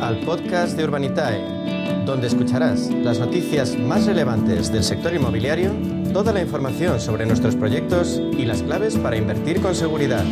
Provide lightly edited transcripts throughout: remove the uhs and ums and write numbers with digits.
al podcast de Urbanitae, donde escucharás las noticias más relevantes del sector inmobiliario, toda la información sobre nuestros proyectos y las claves para invertir con seguridad.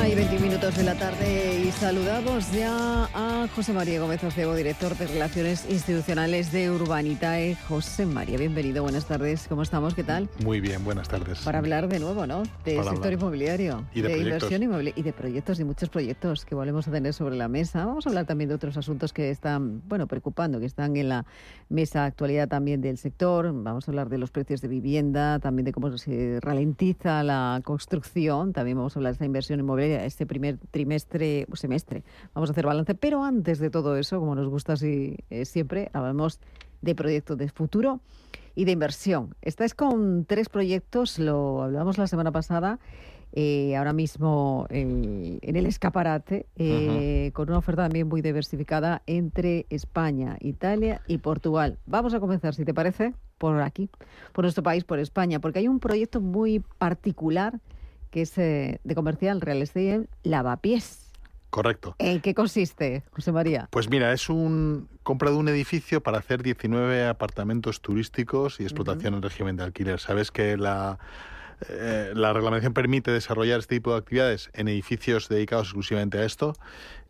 1:20 de la tarde y saludamos ya a José María Gómez Ocebo, director de Relaciones Institucionales de Urbanitae. José María, bienvenido, buenas tardes. ¿Cómo estamos? ¿Qué tal? Muy bien, buenas tardes. Para hablar de nuevo, ¿no? Del sector inmobiliario, y de inversión inmobiliaria y de proyectos y muchos proyectos que volvemos a tener sobre la mesa. Vamos a hablar también de otros asuntos que están, preocupando, que están en la mesa actualidad también del sector. Vamos a hablar de los precios de vivienda, también de cómo se ralentiza la construcción. También vamos a hablar de esta inversión inmobiliaria este primer semestre. Vamos a hacer balance, pero antes de todo eso, como nos gusta así siempre, hablamos de proyectos de futuro y de inversión. Estáis con 3 proyectos, lo hablábamos la semana pasada, ahora mismo en el escaparate, con una oferta también muy diversificada entre España, Italia y Portugal. Vamos a comenzar, si te parece, por aquí, por nuestro país, por España, porque hay un proyecto muy particular que es de comercial real estate, Lavapiés. Correcto. ¿En qué consiste, José María? Pues mira, es compra de un edificio para hacer 19 apartamentos turísticos y explotación en régimen de alquiler. Sabes que la reglamentación permite desarrollar este tipo de actividades en edificios dedicados exclusivamente a esto,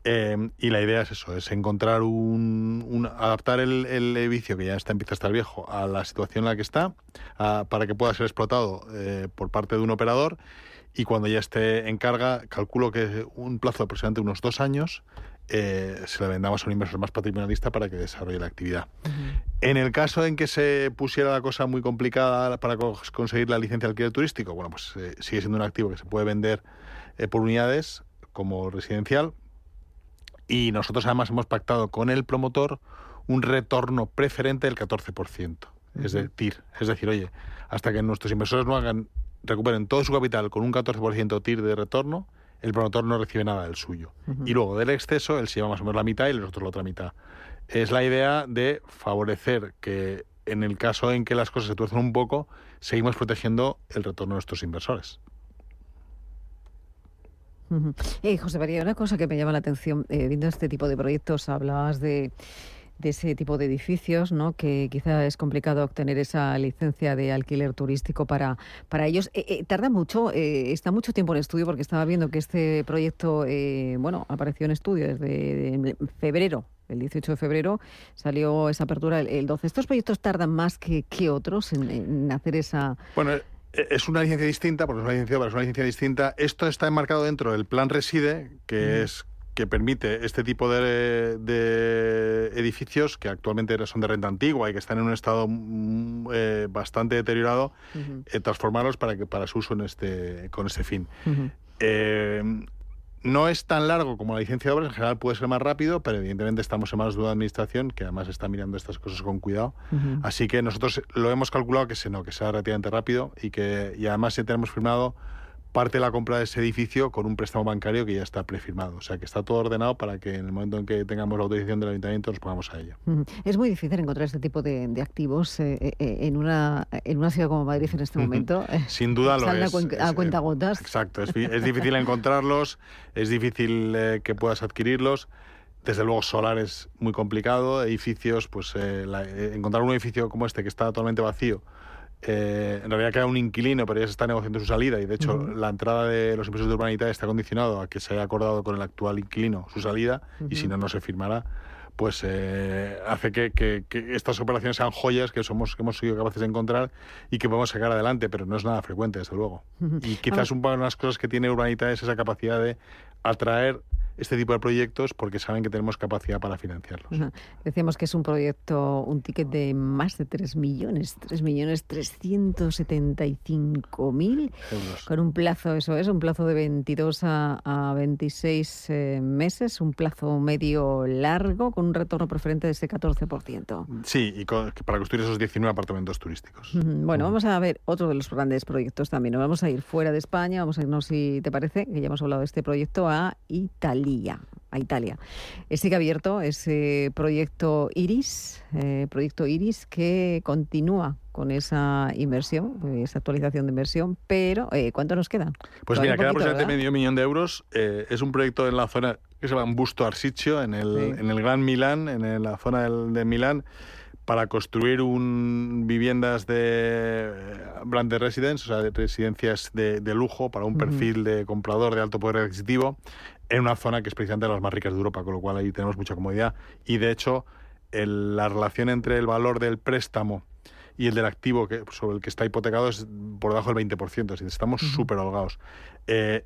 y la idea es eso, es encontrar adaptar el edificio que ya empieza a estar viejo a la situación en la que está, para que pueda ser explotado por parte de un operador. Y cuando ya esté en carga, calculo que un plazo de aproximadamente unos 2 años, se le vendamos a un inversor más patrimonialista para que desarrolle la actividad. En el caso en que se pusiera la cosa muy complicada para conseguir la licencia de alquiler turístico, bueno, pues sigue siendo un activo que se puede vender por unidades como residencial. Y nosotros además hemos pactado con el promotor un retorno preferente del 14%. Es decir, oye, hasta que nuestros inversores recuperen todo su capital con un 14% TIR de retorno, el promotor no recibe nada del suyo. Y luego del exceso, él se lleva más o menos la mitad y nosotros la otra mitad. Es la idea de favorecer que, en el caso en que las cosas se tuercen un poco, seguimos protegiendo el retorno de nuestros inversores. José María, una cosa que me llama la atención, viendo este tipo de proyectos, hablabas de ese tipo de edificios, ¿no? Que quizá es complicado obtener esa licencia de alquiler turístico para ellos. Tarda mucho, está mucho tiempo en estudio, porque estaba viendo que este proyecto, apareció en estudio desde febrero. El 18 de febrero salió esa apertura el 12. ¿Estos proyectos tardan más que otros en hacer esa...? Bueno, es una licencia distinta, porque es una licencia distinta. Esto está enmarcado dentro del Plan Reside, que permite este tipo de edificios que actualmente son de renta antigua y que están en un estado bastante deteriorado, transformarlos para su uso con este fin. No es tan largo como la licencia de obras, en general puede ser más rápido, pero evidentemente estamos en manos de una administración que además está mirando estas cosas con cuidado. Así que nosotros lo hemos calculado que sea relativamente rápido y además ya tenemos firmado parte de la compra de ese edificio con un préstamo bancario que ya está prefirmado. O sea, que está todo ordenado para que en el momento en que tengamos la autorización del ayuntamiento nos pongamos a ello. Es muy difícil encontrar este tipo de activos en una ciudad como Madrid en este momento. Sin duda lo es. A cuentagotas. Exacto. Es difícil encontrarlos, es difícil que puedas adquirirlos. Desde luego, solar es muy complicado. Edificios, encontrar un edificio como este que está totalmente vacío, en realidad queda un inquilino, pero ya se está negociando su salida y de hecho la entrada de los inversores de Urbanitae está condicionado a que se haya acordado con el actual inquilino su salida, y si no se firmará, pues hace que estas operaciones sean joyas que hemos sido capaces de encontrar y que podemos sacar adelante, pero no es nada frecuente, desde luego. Y quizás una de las cosas que tiene Urbanitae es esa capacidad de atraer este tipo de proyectos porque saben que tenemos capacidad para financiarlos. Decíamos que es un proyecto, un ticket de más de 3 millones, 3.375.000 euros. Con un plazo, un plazo de 22 a 26 meses, un plazo medio largo, con un retorno preferente de ese 14%. Sí, y para construir esos 19 apartamentos turísticos. Bueno, vamos a ver otro de los grandes proyectos también. Nos vamos a ir fuera de España, vamos a irnos, si te parece, que ya hemos hablado de este proyecto, a Italia. Italia. Sigue abierto ese proyecto Iris que continúa con esa inversión, esa actualización de inversión, pero ¿cuánto nos queda? Pues mira, queda aproximadamente €500 million. Es un proyecto en la zona que se llama Busto Arsizio, en el Gran Milán, en la zona de Milán, para construir viviendas de branded residence, o sea, de residencias de lujo para un perfil de comprador de alto poder adquisitivo, en una zona que es precisamente de las más ricas de Europa, con lo cual ahí tenemos mucha comodidad. Y de hecho, la relación entre el valor del préstamo y el del activo sobre el que está hipotecado es por debajo del 20%, así que estamos súper holgados.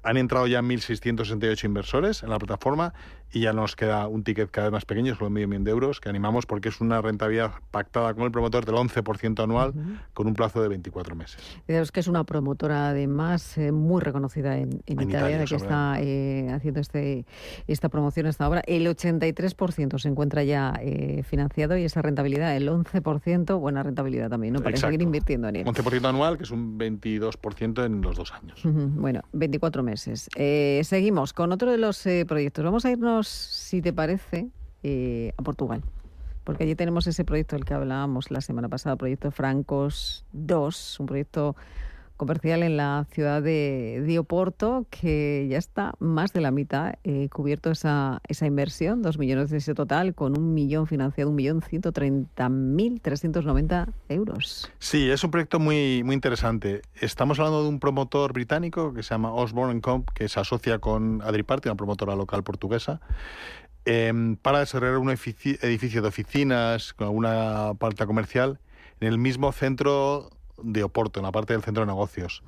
Han entrado ya 1.668 inversores en la plataforma y ya nos queda un ticket cada vez más pequeño, solo €500,000, que animamos porque es una rentabilidad pactada con el promotor del 11% anual con un plazo de 24 meses. Es que es una promotora además muy reconocida en Italia, que está haciendo esta promoción, esta obra. El 83% se encuentra ya financiado y esa rentabilidad, el 11%, buena rentabilidad también, ¿no? Para seguir invirtiendo en él. 11% anual, que es un 22% en los 2 años. Bueno, 24 meses. Seguimos con otro de los proyectos. Vamos a irnos, si te parece, a Portugal. Porque allí tenemos ese proyecto del que hablábamos la semana pasada, proyecto Francos 2, un proyecto comercial en la ciudad de Oporto, que ya está más de la mitad cubierto esa inversión, 2 millones de ese total, con 1 millón financiado, 1.130.390 euros. Sí, es un proyecto muy, muy interesante. Estamos hablando de un promotor británico que se llama Osborne & Co, que se asocia con Adriparte, una promotora local portuguesa, para desarrollar un edificio de oficinas con alguna parte comercial en el mismo centro de Oporto, en la parte del centro de negocios.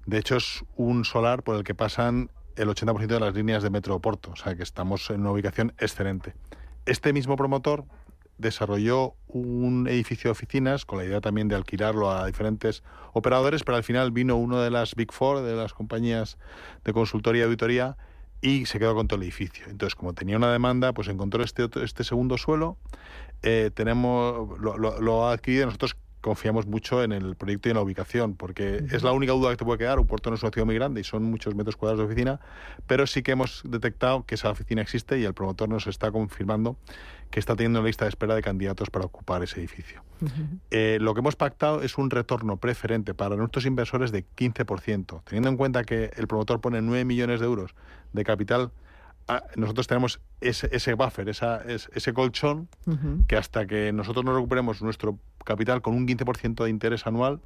De hecho, es un solar por el que pasan el 80% de las líneas de metro de Oporto, o sea que estamos en una ubicación excelente. Este mismo promotor desarrolló un edificio de oficinas con la idea también de alquilarlo a diferentes operadores, pero al final vino uno de las Big Four, de las compañías de consultoría y auditoría, y se quedó con todo el edificio. Entonces, como tenía una demanda, pues encontró este segundo suelo, lo ha adquirido. Nosotros confiamos mucho en el proyecto y en la ubicación, porque es la única duda que te puede quedar. Oporto no es una ciudad muy grande y son muchos metros cuadrados de oficina, pero sí que hemos detectado que esa oficina existe y el promotor nos está confirmando que está teniendo una lista de espera de candidatos para ocupar ese edificio. Lo que hemos pactado es un retorno preferente para nuestros inversores de 15%. Teniendo en cuenta que el promotor pone 9 millones de euros de capital, nosotros tenemos ese buffer, ese colchón, que hasta que nosotros no recuperemos nuestro capital con un 15% de interés anual,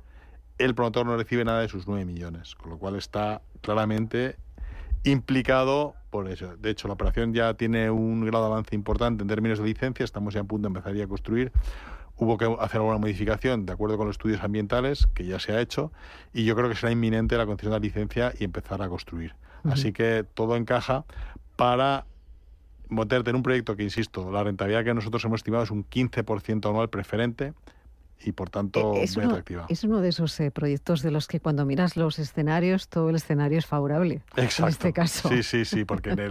el promotor no recibe nada de sus 9 millones, con lo cual está claramente implicado por eso. De hecho, la operación ya tiene un grado de avance importante en términos de licencia, estamos ya a punto de empezar a construir. Hubo que hacer alguna modificación de acuerdo con los estudios ambientales, que ya se ha hecho, y yo creo que será inminente la concesión de la licencia y empezar a construir. Así que todo encaja para meterte en un proyecto que, insisto, la rentabilidad que nosotros hemos estimado es un 15% anual preferente y, por tanto, muy atractiva. Es uno de esos proyectos de los que cuando miras los escenarios, todo el escenario es favorable. Exacto. En este caso. Sí, porque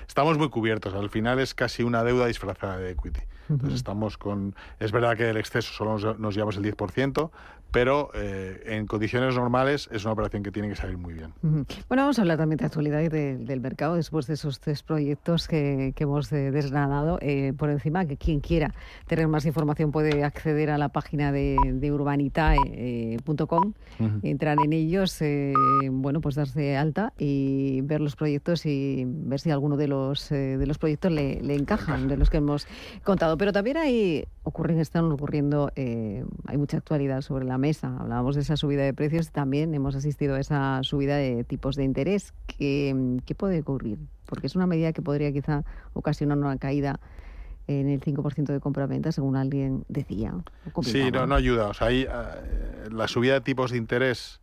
estamos muy cubiertos. Al final es casi una deuda disfrazada de equity. Entonces estamos con... Es verdad que el exceso solo nos llevamos el 10%, pero en condiciones normales es una operación que tiene que salir muy bien. Bueno, vamos a hablar también de actualidad y del mercado después de esos 3 proyectos que hemos desgranado. Por encima, que quien quiera tener más información puede acceder a la página de urbanitae.com, entrar en ellos, pues darse de alta y ver los proyectos y ver si alguno de los proyectos le encajan, de los que hemos contado. Pero también están ocurriendo, hay mucha actualidad sobre la mesa. Hablábamos de esa subida de precios, también hemos asistido a esa subida de tipos de interés. ¿Qué puede ocurrir? Porque es una medida que podría quizá ocasionar una caída en el 5% de compra-venta, según alguien decía. Sí, no ayuda. O sea, la subida de tipos de interés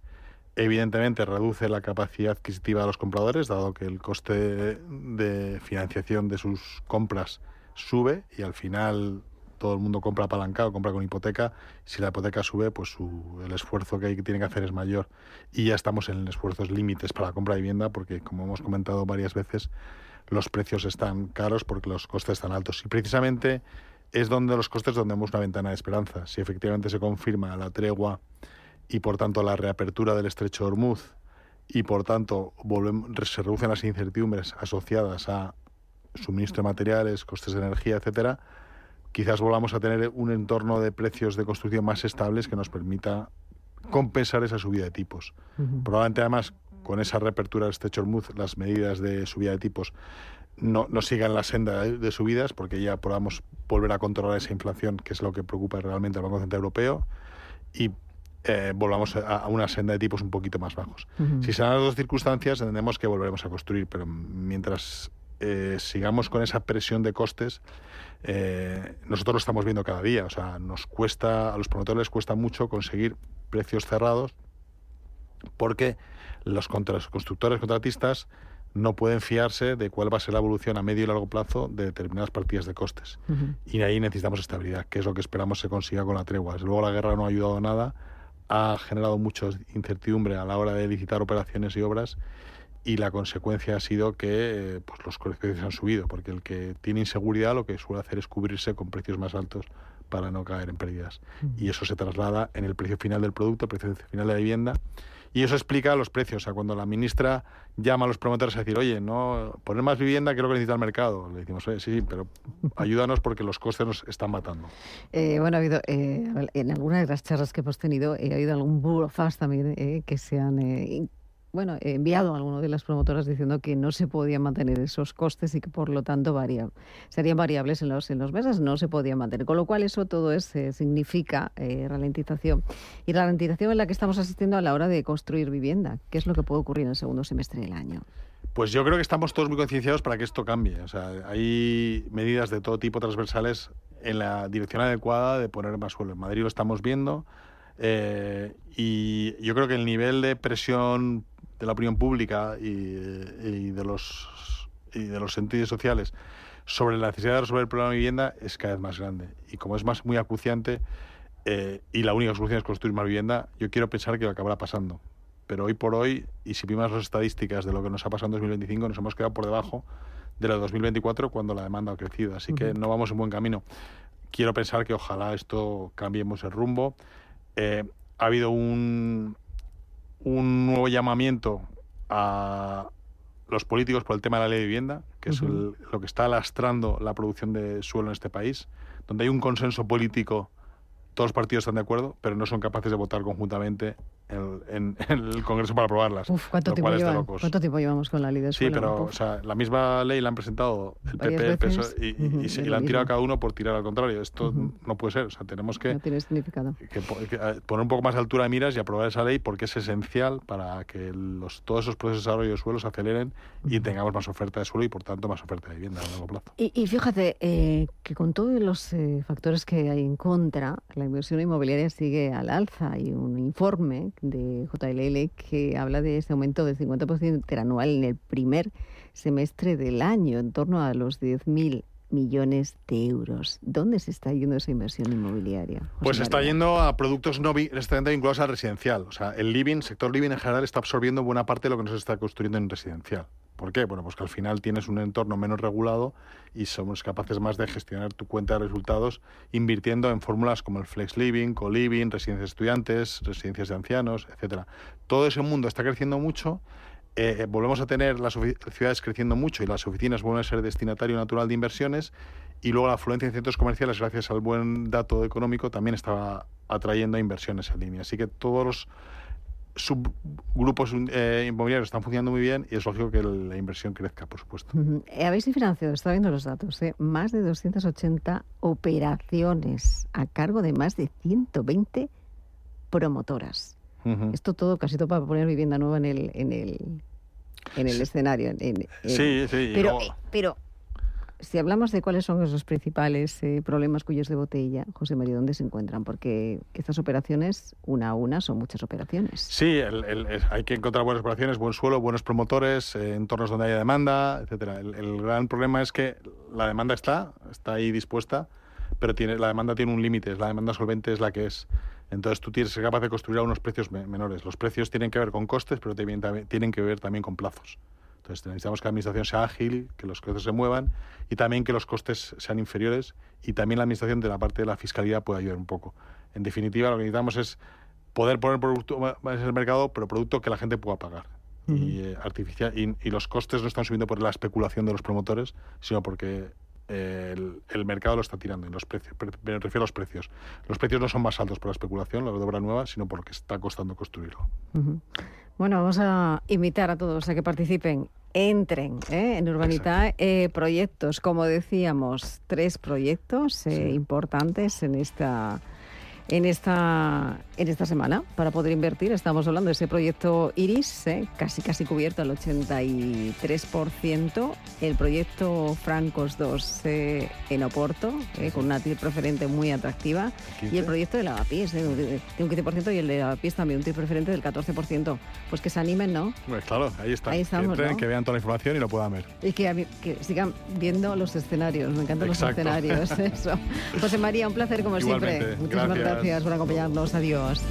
evidentemente reduce la capacidad adquisitiva de los compradores, dado que el coste de financiación de sus compras sube y al final todo el mundo compra apalancado, compra con hipoteca. Si la hipoteca sube, pues el esfuerzo que tiene que hacer es mayor. Y ya estamos en esfuerzos límites para la compra de vivienda porque, como hemos comentado varias veces, los precios están caros porque los costes están altos. Y precisamente es donde los costes donde vemos una ventana de esperanza. Si efectivamente se confirma la tregua y, por tanto, la reapertura del estrecho de Hormuz y, por tanto, se reducen las incertidumbres asociadas a suministro de materiales, costes de energía, etcétera, quizás volvamos a tener un entorno de precios de construcción más estables que nos permita compensar esa subida de tipos. Probablemente, además, con esa reapertura del Stretch Hormuz, las medidas de subida de tipos no sigan la senda de subidas, porque ya podamos volver a controlar esa inflación, que es lo que preocupa realmente al Banco Central Europeo, y volvamos a una senda de tipos un poquito más bajos. Si se dan las dos circunstancias, entendemos que volveremos a construir, pero mientras sigamos con esa presión de costes, nosotros lo estamos viendo cada día. O sea, a los promotores les cuesta mucho conseguir precios cerrados, porque los constructores contratistas no pueden fiarse de cuál va a ser la evolución a medio y largo plazo de determinadas partidas de costes. Y ahí necesitamos estabilidad, que es lo que esperamos se consiga con la tregua. Desde luego la guerra no ha ayudado a nada, ha generado mucha incertidumbre a la hora de licitar operaciones y obras, y la consecuencia ha sido que pues los precios han subido, porque el que tiene inseguridad lo que suele hacer es cubrirse con precios más altos para no caer en pérdidas. Y eso se traslada en el precio final del producto, el precio final de la vivienda, y eso explica los precios. O sea, cuando la ministra llama a los promotores a decir, oye, no poner más vivienda, que es lo que necesita el mercado, le decimos, sí, pero ayúdanos porque los costes nos están matando. Bueno, ha habido, en algunas de las charlas que hemos tenido, ha habido algún burofax también que se han enviado a alguno de las promotoras diciendo que no se podían mantener esos costes y que por lo tanto serían variables en los meses, no se podían mantener. Con lo cual todo significa ralentización. Y la ralentización en la que estamos asistiendo a la hora de construir vivienda. ¿Qué es lo que puede ocurrir en el segundo semestre del año? Pues yo creo que estamos todos muy concienciados para que esto cambie. O sea, hay medidas de todo tipo transversales en la dirección adecuada de poner más suelo. En Madrid lo estamos viendo, y yo creo que el nivel de presión de la opinión pública y de los sentidos sociales sobre la necesidad de resolver el problema de vivienda es cada vez más grande. Y como es muy acuciante, y la única solución es construir más vivienda, yo quiero pensar que lo acabará pasando. Pero hoy por hoy, y si vimos las estadísticas de lo que nos ha pasado en 2025, nos hemos quedado por debajo de la de 2024 cuando la demanda ha crecido. Así que no vamos en buen camino. Quiero pensar que ojalá esto cambiemos el rumbo. Ha habido un nuevo llamamiento a los políticos por el tema de la ley de vivienda, que es lo que está lastrando la producción de suelo en este país, donde hay un consenso político, todos los partidos están de acuerdo, pero no son capaces de votar conjuntamente en el Congreso para aprobarlas. ¿Cuánto tiempo llevamos con la ley de suelo? Sí, pero o sea, la misma ley la han presentado el PP, el PSOE, y la han tirado a cada uno por tirar al contrario. Esto no puede ser. O sea, tenemos que, no tiene significado. que poner un poco más de altura de miras y aprobar esa ley, porque es esencial para que todos esos procesos de desarrollo de suelo se aceleren y tengamos más oferta de suelo y, por tanto, más oferta de vivienda a largo plazo. Y fíjate que con todos los factores que hay en contra, la inversión inmobiliaria sigue al alza. Hay un informe de JLL que habla de ese aumento del 50% interanual en el primer semestre del año, en torno a los 10.000 millones de euros. ¿Dónde se está yendo esa inversión inmobiliaria? Pues se está yendo a productos no necesariamente vinculados al residencial. O sea, el sector living en general está absorbiendo buena parte de lo que no se está construyendo en residencial. ¿Por qué? Bueno, pues que al final tienes un entorno menos regulado y somos capaces más de gestionar tu cuenta de resultados invirtiendo en fórmulas como el flex living, co-living, residencias de estudiantes, residencias de ancianos, etcétera. Todo ese mundo está creciendo mucho. Volvemos a tener las ciudades creciendo mucho y las oficinas vuelven a ser destinatario natural de inversiones, y luego la afluencia en centros comerciales, gracias al buen dato económico, también está atrayendo inversiones en línea. Así que todos los subgrupos inmobiliarios están funcionando muy bien y es lógico que la inversión crezca, por supuesto. Habéis financiado, está viendo los datos, más de 280 operaciones a cargo de más de 120 promotoras. Esto todo, casi todo para poner vivienda nueva en el escenario. Sí. Pero si hablamos de cuáles son esos principales problemas, cuellos de botella, José María, ¿dónde se encuentran? Porque estas operaciones, una a una, son muchas operaciones. Sí, hay que encontrar buenas operaciones, buen suelo, buenos promotores, entornos donde haya demanda, etcétera. El gran problema es que la demanda está ahí dispuesta, pero la demanda tiene un límite. La demanda solvente es la que es. Entonces tú tienes que ser capaz de construir a unos precios menores. Los precios tienen que ver con costes, pero tienen que ver también con plazos. Entonces necesitamos que la administración sea ágil, que los costes se muevan y también que los costes sean inferiores, y también la administración de la parte de la fiscalidad puede ayudar un poco. En definitiva, lo que necesitamos es poder poner producto en el mercado, pero producto que la gente pueda pagar. artificial, y los costes no están subiendo por la especulación de los promotores, sino porque el mercado lo está tirando. Y los precios, me refiero a los precios. Los precios no son más altos por la especulación, la de obra nueva, sino por lo que está costando construirlo. Bueno, vamos a invitar a todos a que participen. Entren en Urbanitae. Proyectos, como decíamos, 3 proyectos importantes en esta semana para poder invertir. Estamos hablando de ese proyecto Iris, casi cubierto al 83%. El proyecto Francos 2 en Oporto, con una TIR preferente muy atractiva. 15. Y el proyecto de Lavapiés, de un 15%, y el de Lavapiés también, un TIR preferente del 14%. Pues que se animen, ¿no? Pues claro, ahí está. Ahí estamos, que entren, ¿no? Que vean toda la información y lo puedan ver. Y que sigan viendo los escenarios. Me encantan los escenarios. Eso. José María, un placer como Igualmente. siempre. Muchísimas gracias por acompañarnos. Adiós.